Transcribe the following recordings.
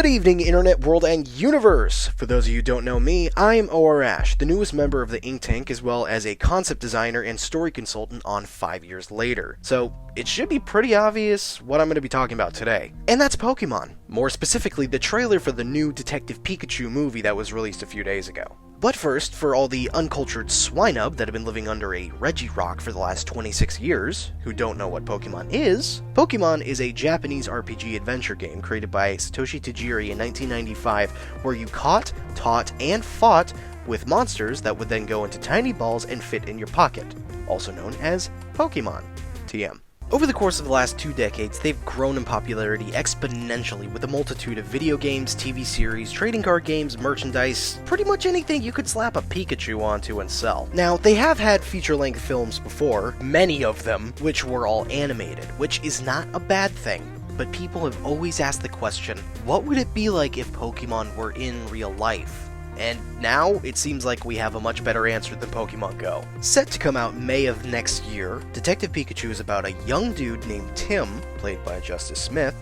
Good evening, Internet World and Universe! For those of you who don't know me, I'm OR Ash, the newest member of the Ink Tank, as well as a concept designer and story consultant on 5 Years Later. So, it should be pretty obvious what I'm going to be talking about today. And that's Pokemon. More specifically, the trailer for the new Detective Pikachu movie that was released a few days ago. But first, for all the uncultured swinub that have been living under a Regirock for the last 26 years, who don't know what Pokemon is a Japanese RPG adventure game created by Satoshi Tajiri in 1995, where you caught, taught, and fought with monsters that would then go into tiny balls and fit in your pocket, also known as Pokemon. TM. Over the course of the last 2 decades, they've grown in popularity exponentially with a multitude of video games, TV series, trading card games, merchandise, pretty much anything you could slap a Pikachu onto and sell. Now, they have had feature-length films before, many of them, which were all animated, which is not a bad thing. But people have always asked the question, what would it be like if Pokemon were in real life? And now, it seems like we have a much better answer than Pokemon Go. Set to come out May of next year, Detective Pikachu is about a young dude named Tim, played by Justice Smith,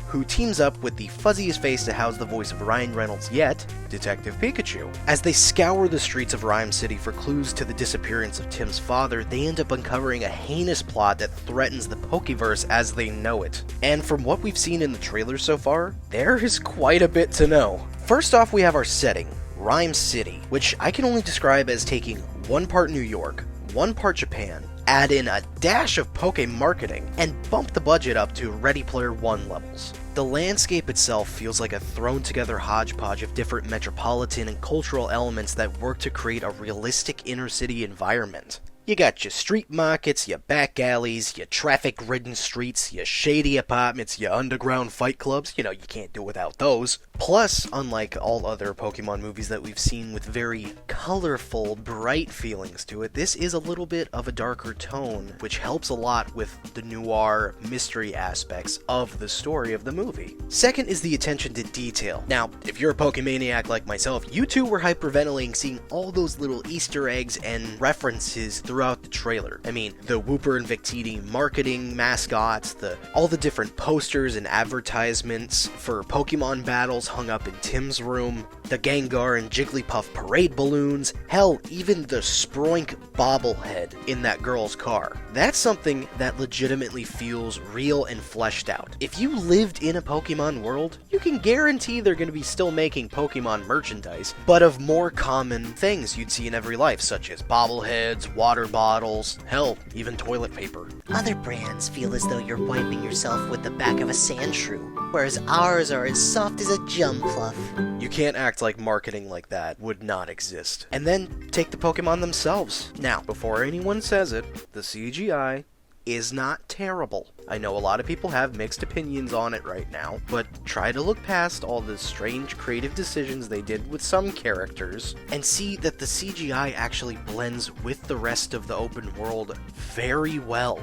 who teams up with the fuzziest face to house the voice of Ryan Reynolds yet, Detective Pikachu. As they scour the streets of Rhyme City for clues to the disappearance of Tim's father, they end up uncovering a heinous plot that threatens the Pokeverse as they know it. And from what we've seen in the trailer so far, there is quite a bit to know. First off, we have our setting, Rhyme City, which I can only describe as taking 1 part New York, 1 part Japan, add in a dash of Poke marketing, and bump the budget up to Ready Player One levels. The landscape itself feels like a thrown-together hodgepodge of different metropolitan and cultural elements that work to create a realistic inner-city environment. You got your street markets, your back alleys, your traffic-ridden streets, your shady apartments, your underground fight clubs. You know, you can't do without those. Plus, unlike all other Pokemon movies that we've seen with very colorful, bright feelings to it, this is a little bit of a darker tone, which helps a lot with the noir, mystery aspects of the story of the movie. Second is the attention to detail. Now, if you're a Pokemaniac like myself, you too were hyperventilating seeing all those little Easter eggs and references throughout the trailer. I mean, the Wooper and Victini marketing mascots, all the different posters and advertisements for Pokemon battles hung up in Tim's room, the Gengar and Jigglypuff parade balloons, hell, even the Sproink bobblehead in that girl's car. That's something that legitimately feels real and fleshed out. If you lived in a Pokemon world, you can guarantee they're going to be still making Pokemon merchandise, but of more common things you'd see in every life, such as bobbleheads, water bottles, hell, even toilet paper. Other brands feel as though you're wiping yourself with the back of a sand shrew, whereas ours are as soft as a Jumpluff. You can't act like marketing like that would not exist. And then take the Pokemon themselves. Now, before anyone says it, the CGI is not terrible. I know a lot of people have mixed opinions on it right now, but try to look past all the strange creative decisions they did with some characters and see that the CGI actually blends with the rest of the open world very well.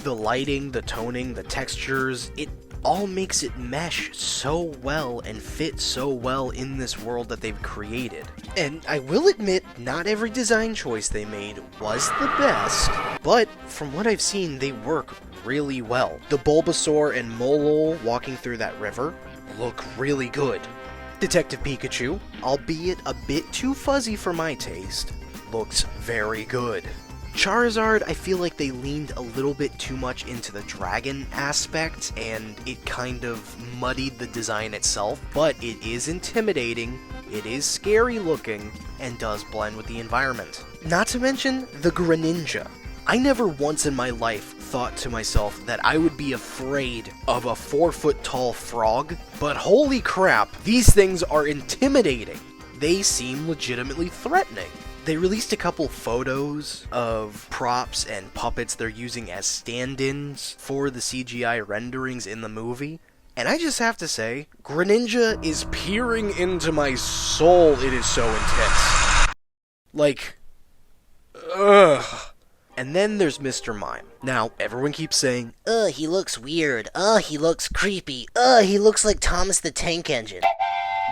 The lighting, the toning, the textures, it all makes it mesh so well and fit so well in this world that they've created. And I will admit, not every design choice they made was the best, but from what I've seen, they work really well. The Bulbasaur and Molol walking through that river look really good. Detective Pikachu, albeit a bit too fuzzy for my taste, looks very good. Charizard, I feel like they leaned a little bit too much into the dragon aspect, and it kind of muddied the design itself, but it is intimidating, it is scary looking, and does blend with the environment. Not to mention the Greninja. I never once in my life thought to myself that I would be afraid of a 4-foot-tall frog, but holy crap, these things are intimidating. They seem legitimately threatening. They released a couple photos of props and puppets they're using as stand-ins for the CGI renderings in the movie, and I just have to say, Greninja is peering into my soul. It is so intense. Like, ugh. And then there's Mr. Mime. Now, everyone keeps saying, He looks weird. He looks creepy. He looks like Thomas the Tank Engine.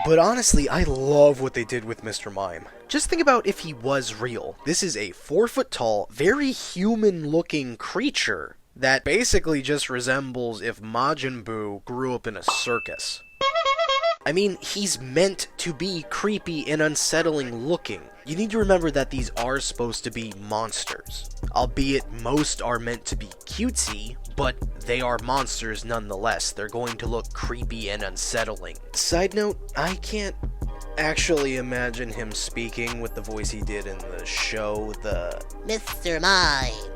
but honestly, I love what they did with Mr. Mime. Just think about if he was real. This is a 4-foot-tall, very human-looking creature that basically just resembles if Majin Buu grew up in a circus. I mean, he's meant to be creepy and unsettling looking. You need to remember that these are supposed to be monsters. Albeit most are meant to be cutesy, but they are monsters nonetheless. They're going to look creepy and unsettling. Side note, I can't actually imagine him speaking with the voice he did in the show, Mr. Mime.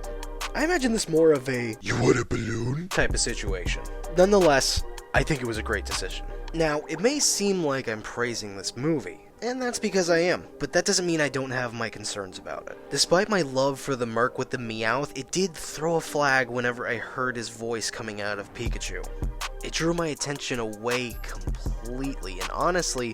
I imagine this more of a "you want a balloon?" type of situation. Nonetheless, I think it was a great decision. Now, it may seem like I'm praising this movie, and that's because I am, but that doesn't mean I don't have my concerns about it. Despite my love for the Merc with the Meowth, it did throw a flag whenever I heard his voice coming out of Pikachu. It drew my attention away completely, and honestly,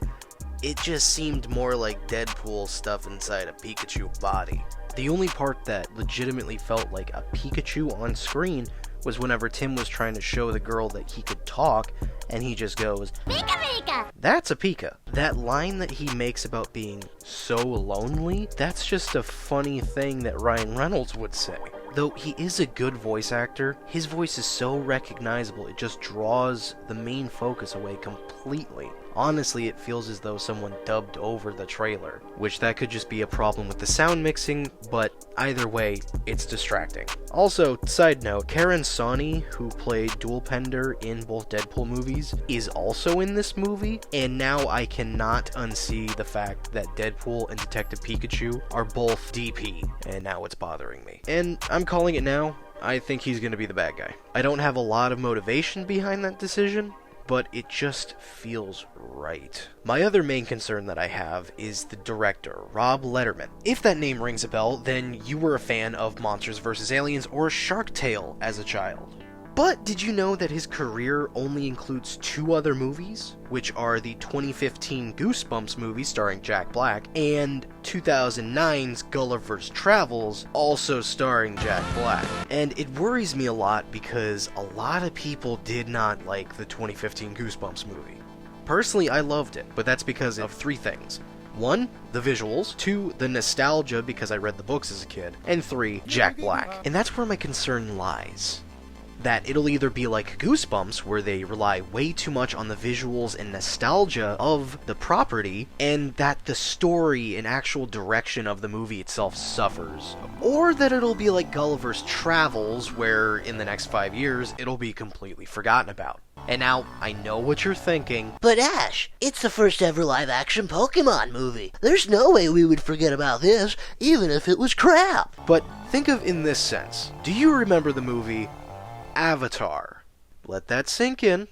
it just seemed more like Deadpool stuff inside a Pikachu body. The only part that legitimately felt like a Pikachu on screen was whenever Tim was trying to show the girl that he could talk, and he just goes, "Pika Pika!" That's a Pika. That line that he makes about being so lonely, that's just a funny thing that Ryan Reynolds would say. Though he is a good voice actor, his voice is so recognizable, it just draws the main focus away completely. Honestly, it feels as though someone dubbed over the trailer, which that could just be a problem with the sound mixing, but either way, it's distracting. Also, side note, Karen Soni, who played Dualpender in both Deadpool movies, is also in this movie, and now I cannot unsee the fact that Deadpool and Detective Pikachu are both DP, and now it's bothering me. And I'm calling it now, I think he's gonna be the bad guy. I don't have a lot of motivation behind that decision, but it just feels right. My other main concern that I have is the director, Rob Letterman. If that name rings a bell, then you were a fan of Monsters vs. Aliens or Shark Tale as a child. But did you know that his career only includes 2 other movies, which are the 2015 Goosebumps movie starring Jack Black and 2009's Gulliver's Travels, also starring Jack Black. And it worries me a lot because a lot of people did not like the 2015 Goosebumps movie. Personally, I loved it, but that's because of 3 things. 1, the visuals, 2, the nostalgia because I read the books as a kid, and 3, Jack Black. And that's where my concern lies. That it'll either be like Goosebumps, where they rely way too much on the visuals and nostalgia of the property, and that the story and actual direction of the movie itself suffers. Or that it'll be like Gulliver's Travels, where in the next 5 years, it'll be completely forgotten about. And now, I know what you're thinking. But Ash, it's the first ever live-action Pokemon movie. There's no way we would forget about this, even if it was crap. But think of in this sense. Do you remember the movie Avatar? Let that sink in.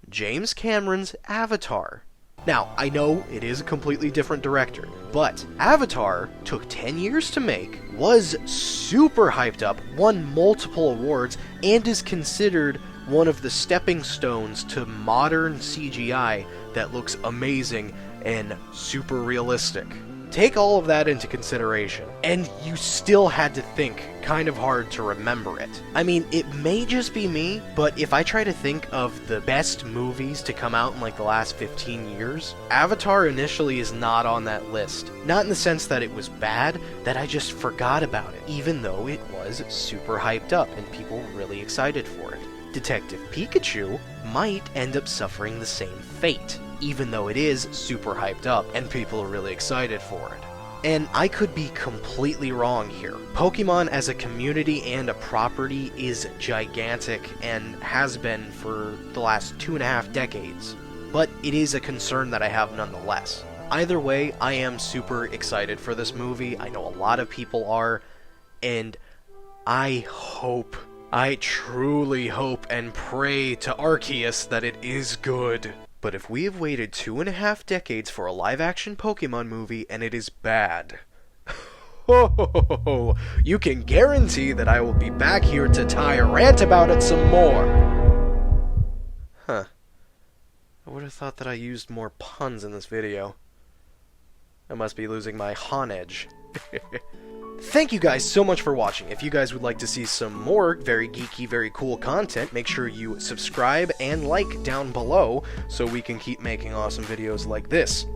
James Cameron's Avatar. Now, I know it is a completely different director, but Avatar took 10 years to make, was super hyped up, won multiple awards, and is considered one of the stepping stones to modern CGI that looks amazing and super realistic. Take all of that into consideration, and you still had to think kind of hard to remember it. I mean, it may just be me, but if I try to think of the best movies to come out in like the last 15 years, Avatar initially is not on that list. Not in the sense that it was bad, that I just forgot about it, even though it was super hyped up and people were really excited for it. Detective Pikachu might end up suffering the same fate, even though it is super hyped up and people are really excited for it. And I could be completely wrong here. Pokemon as a community and a property is gigantic and has been for the last 2.5 decades, but it is a concern that I have nonetheless. Either way, I am super excited for this movie. I know a lot of people are, and I truly hope and pray to Arceus that it is good. But if we have waited 2.5 decades for a live-action Pokemon movie and it is bad, you can guarantee that I will be back here to tie a rant about it some more. Huh. I would have thought that I used more puns in this video. I must be losing my Han edge. Thank you guys so much for watching. If you guys would like to see some more very geeky, very cool content, make sure you subscribe and like down below so we can keep making awesome videos like this.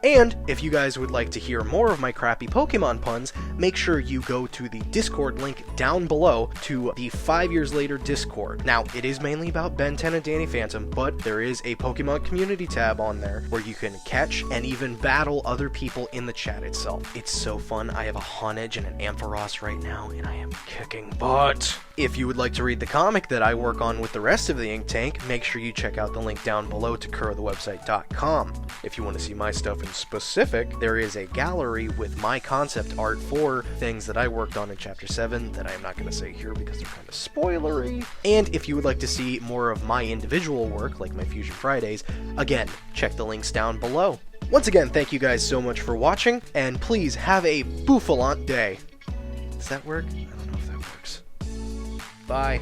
And if you guys would like to hear more of my crappy Pokemon puns, make sure you go to the Discord link down below to the 5 Years Later Discord. Now, it is mainly about Ben 10 and Danny Phantom, but there is a Pokemon community tab on there where you can catch and even battle other people in the chat itself. It's so fun. I have a Honedge and an Ampharos right now, and I am kicking butt. If you would like to read the comic that I work on with the rest of the Ink Tank, make sure you check out the link down below to kurothewebsite.com. If you want to see my stuff in specific, there is a gallery with my concept art for things that I worked on in Chapter 7 that I am not going to say here because they're kind of spoilery. And if you would like to see more of my individual work, like my Fusion Fridays, again, check the links down below. Once again, thank you guys so much for watching, and please have a bouffalant day. Does that work? I don't know if that works. Bye.